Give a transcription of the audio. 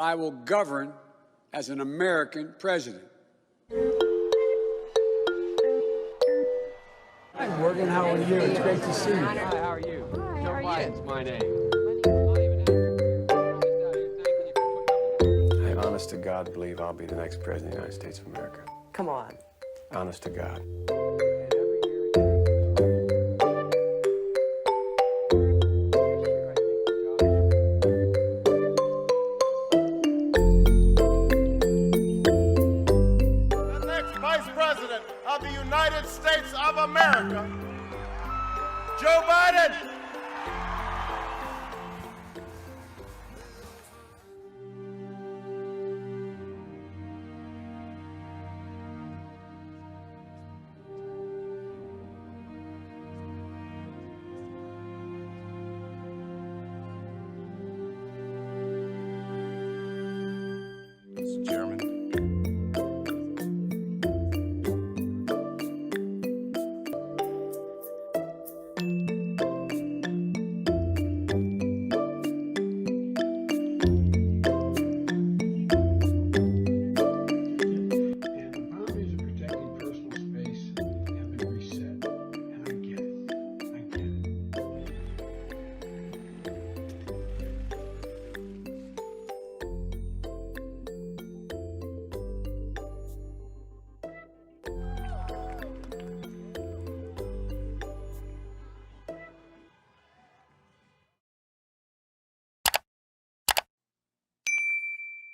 I will govern as an American president. Hi, Morgan. How are you? It's great to see you. Hi, how are you? Joe Biden's my name. I honest to God believe I'll be the next president of the United States of America. Come on. Honest to God. The next Vice President of the United States of America, Joe Biden.